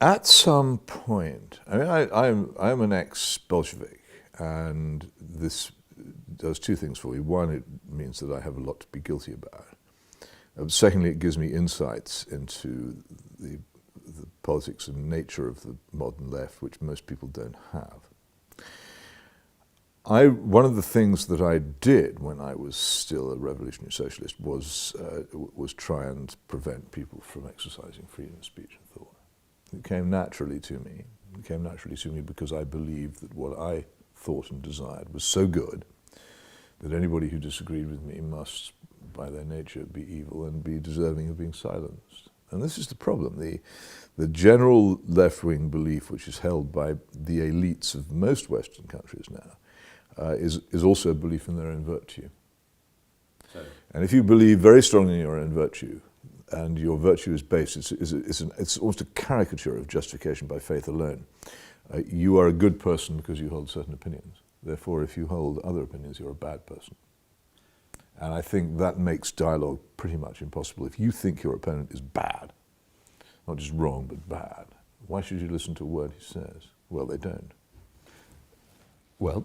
At some point, I mean, I'm an ex-Bolshevik, and this does two things for me. One, it means that I have a lot to be guilty about. Secondly, it gives me insights into the politics and nature of the modern left, which most people don't have. One of the things that I did when I was still a revolutionary socialist was try and prevent people from exercising freedom of speech and thought. It came naturally to me. It came naturally to me because I believed that what I thought and desired was so good that anybody who disagreed with me must, by their nature, be evil and be deserving of being silenced. And this is the problem. The general left-wing belief, which is held by the elites of most Western countries now, is also a belief in their own virtue. So. And if you believe very strongly in your own virtue, and your virtue is based, it's almost a caricature of justification by faith alone. You are a good person because you hold certain opinions. Therefore, if you hold other opinions, you're a bad person. And I think that makes dialogue pretty much impossible. If you think your opponent is bad, not just wrong, but bad, why should you listen to a word he says? Well, they don't. Well,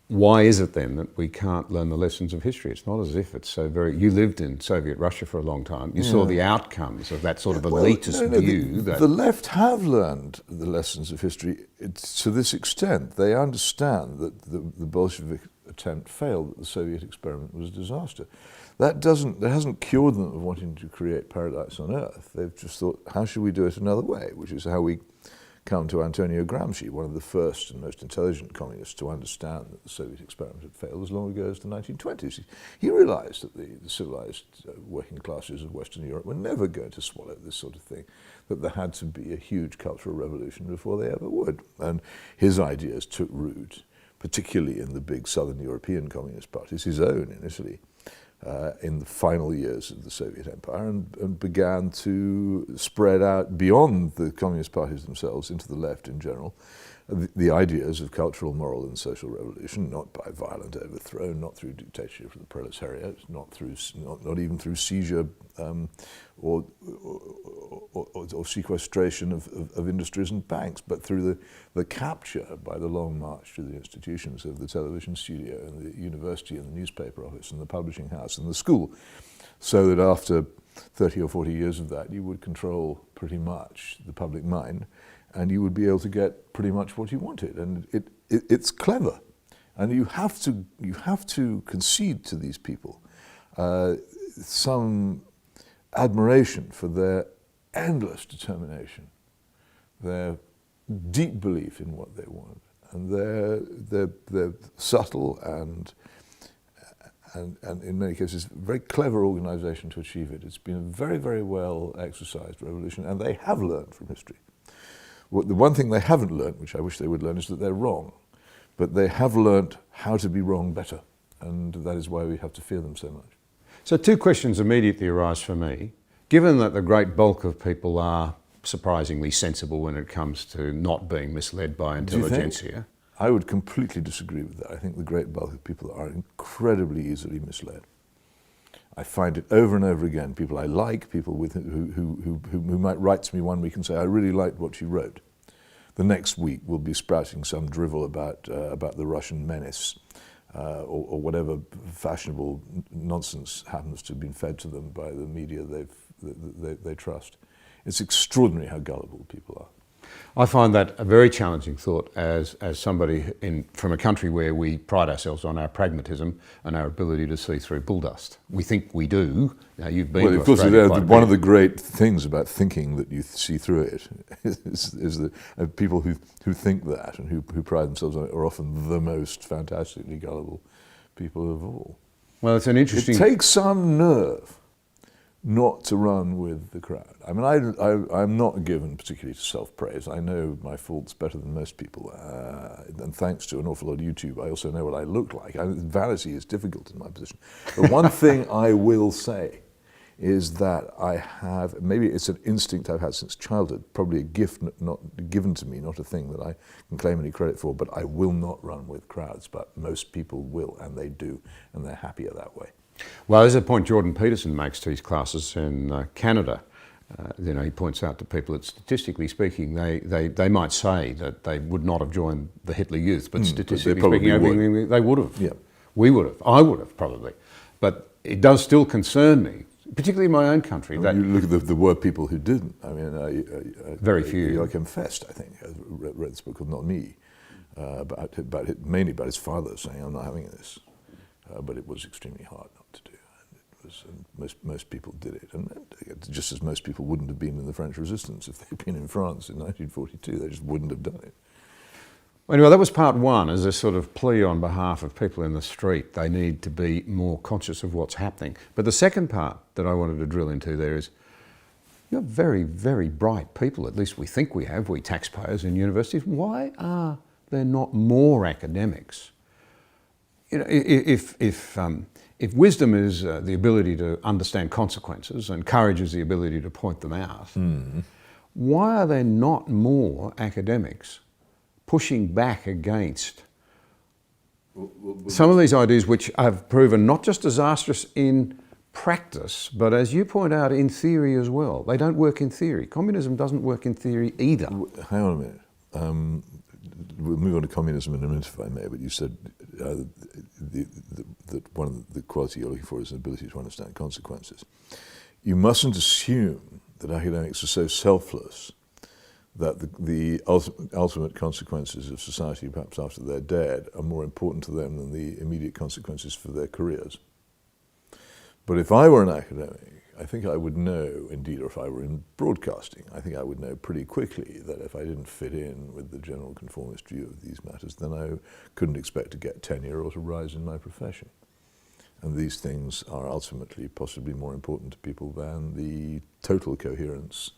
why is it then that we can't learn the lessons of history? It's not as if it's so very... You lived in Soviet Russia for a long time. You saw the outcomes of that sort of elitist view. The left have learned the lessons of history to this extent. They understand that the Bolshevik attempt failed, that the Soviet experiment was a disaster. That hasn't cured them of wanting to create paradise on earth. They've just thought, how should we do it another way? Which is how we come to Antonio Gramsci, one of the first and most intelligent communists to understand that the Soviet experiment had failed as long ago as the 1920s. He realized that the civilized working classes of Western Europe were never going to swallow this sort of thing, that there had to be a huge cultural revolution before they ever would. And his ideas took root, particularly in the big Southern European communist parties, his own in Italy, in the final years of the Soviet Empire, and began to spread out beyond the communist parties themselves into the left in general, the ideas of cultural, moral and social revolution, not by violent overthrow, not through dictatorship of the proletariat, not even through seizure or sequestration of industries and banks, but through the capture by the long march to the institutions of the television studio and the university and the newspaper office and the publishing house and the school, so that after 30 or 40 years of that, you would control pretty much the public mind, and you would be able to get pretty much what you wanted. And it's clever, and you have to concede to these people some admiration for their endless determination, their deep belief in what they want, and their subtle and in many cases very clever organization to achieve it. It's been a very, very well exercised revolution, and they have learned from history. The one thing they haven't learned, which I wish they would learn, is that they're wrong. But they have learned how to be wrong better, and that is why we have to fear them so much. So two questions immediately arise for me. Given that the great bulk of people are surprisingly sensible when it comes to not being misled by intelligentsia... I would completely disagree with that. I think the great bulk of people are incredibly easily misled. I find it over and over again. People I like, people who might write to me one week and say, I really liked what you wrote. The next week we'll be sprouting some drivel about the Russian menace or whatever fashionable nonsense happens to have been fed to them by the media they trust. It's extraordinary how gullible people are. I find that a very challenging thought as somebody from a country where we pride ourselves on our pragmatism and our ability to see through bull dust. We think we do. Now, you've been to Australia quite a bit. One of the great things about thinking that you see through it is that people who think that and who pride themselves on it are often the most fantastically gullible people of all. Well, it's an interesting... It takes some nerve not to run with the crowd. I mean, I'm not given particularly to self-praise. I know my faults better than most people, and thanks to an awful lot of YouTube, I also know what I look like. Vanity is difficult in my position. But one thing I will say is that I have, maybe it's an instinct I've had since childhood, probably a gift not given to me, not a thing that I can claim any credit for, but I will not run with crowds, but most people will, and they do, and they're happier that way. Well, there's a point Jordan Peterson makes to his classes in Canada. he points out to people that statistically speaking, they might say that they would not have joined the Hitler Youth, but statistically speaking, they would have. Yeah. We would have. I would have probably. But it does still concern me, particularly in my own country. That you look at there were people who didn't. I mean, very few. Joachim Fest, I think, read this book called Not Me, mainly about his father saying, "I'm not having this," but it was extremely hard not to do. And most people did it, and just as most people wouldn't have been in the French Resistance if they'd been in France in 1942, they just wouldn't have done it. Anyway, that was part one, as a sort of plea on behalf of people in the street. They need to be more conscious of what's happening. But the second part that I wanted to drill into there is, you're very, very bright people, at least we think we have, we taxpayers in universities. Why are there not more academics? You know, if wisdom is the ability to understand consequences and courage is the ability to point them out, why are there not more academics pushing back against some of these ideas which have proven not just disastrous in practice, but as you point out, in theory as well? They don't work in theory. Communism doesn't work in theory either. Hang on a minute. We'll move on to communism in a minute, if I may, but you said that one of the qualities you're looking for is an ability to understand consequences. You mustn't assume that academics are so selfless that the ultimate consequences of society, perhaps after they're dead, are more important to them than the immediate consequences for their careers. But if I were an academic, I think I would know, indeed, or if I were in broadcasting, I think I would know pretty quickly that if I didn't fit in with the general conformist view of these matters, then I couldn't expect to get tenure or to rise in my profession. And these things are ultimately possibly more important to people than the total coherence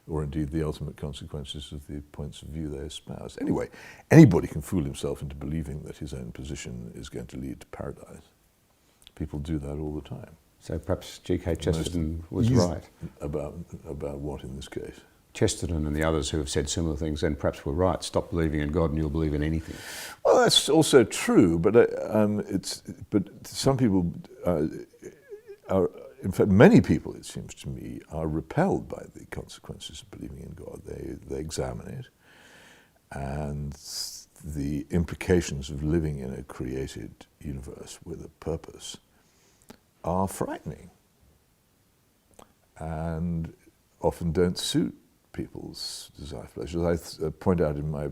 or indeed the ultimate consequences of the points of view they espouse. Anyway, anybody can fool himself into believing that his own position is going to lead to paradise. People do that all the time. So perhaps G.K. Chesterton was right. About what in this case? Chesterton and the others who have said similar things then perhaps were right. Stop believing in God and you'll believe in anything. Well, that's also true, but some people are, in fact, many people, it seems to me, are repelled by the consequences of believing in God. They examine it, and the implications of living in a created universe with a purpose are frightening and often don't suit people's desire for pleasures. I point out in my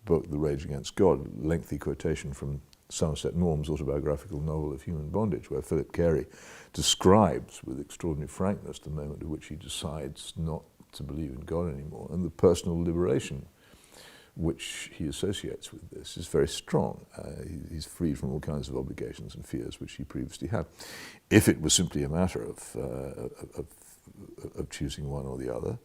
book, The Rage Against God, a lengthy quotation from Somerset Maugham's autobiographical novel of Human Bondage, where Philip Carey describes with extraordinary frankness the moment at which he decides not to believe in God anymore, and the personal liberation which he associates with this is very strong. He's freed from all kinds of obligations and fears which he previously had. If it was simply a matter of choosing one or the other,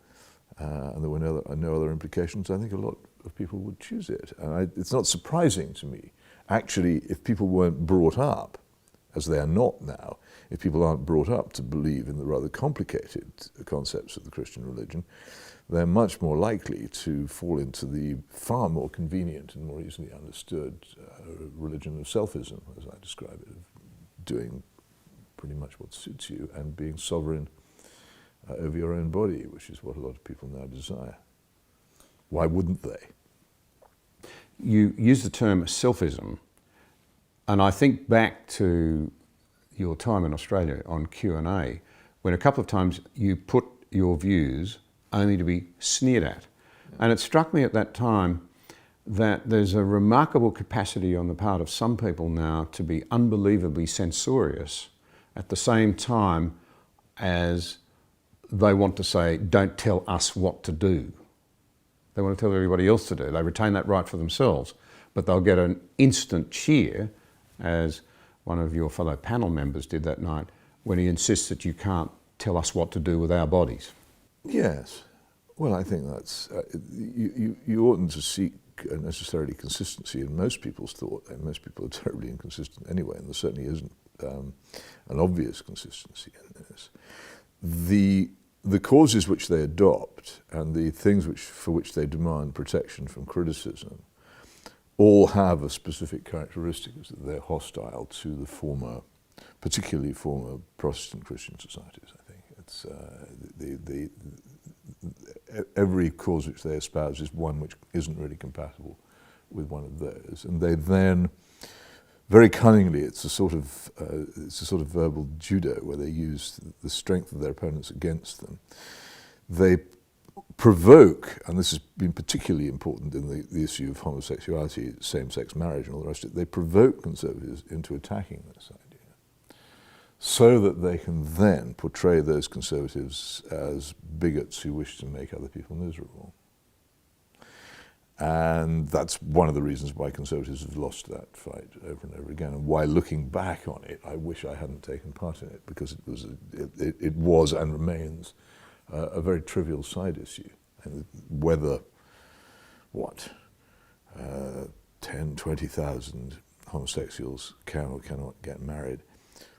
and there were no other implications, I think a lot of people would choose it. And it's not surprising to me, actually, if people weren't brought up, as they are not now, if people aren't brought up to believe in the rather complicated concepts of the Christian religion, they're much more likely to fall into the far more convenient and more easily understood religion of selfism, as I describe it, of doing pretty much what suits you and being sovereign over your own body, which is what a lot of people now desire. Why wouldn't they? You use the term selfism, and I think back to your time in Australia on Q&A, when a couple of times you put your views only to be sneered at. And it struck me at that time that there's a remarkable capacity on the part of some people now to be unbelievably censorious at the same time as they want to say, don't tell us what to do. They want to tell everybody else to do. They retain that right for themselves, but they'll get an instant cheer, as one of your fellow panel members did that night, when he insists that you can't tell us what to do with our bodies. Yes. Well, I think that's, you oughtn't to seek necessarily consistency in most people's thought, and most people are terribly inconsistent anyway, and there certainly isn't an obvious consistency in this. The causes which they adopt and the things for which they demand protection from criticism all have a specific characteristic, is that they're hostile to the particularly former Protestant Christian societies, I think. It's every cause which they espouse is one which isn't really compatible with one of those, and they then very cunningly, it's a sort of verbal judo where they use the strength of their opponents against them. They provoke, and this has been particularly important in the issue of homosexuality, same-sex marriage and all the rest of it, they provoke conservatives into attacking this idea so that they can then portray those conservatives as bigots who wish to make other people miserable. And that's one of the reasons why conservatives have lost that fight over and over again, and why, looking back on it, I wish I hadn't taken part in it, because it was and remains a very trivial side issue. And whether, 10, 20,000 homosexuals can or cannot get married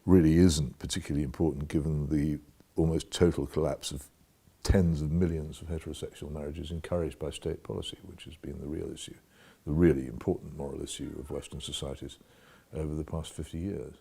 really isn't particularly important, given the almost total collapse of tens of millions of heterosexual marriages encouraged by state policy, which has been the real issue, the really important moral issue of Western societies over the past 50 years.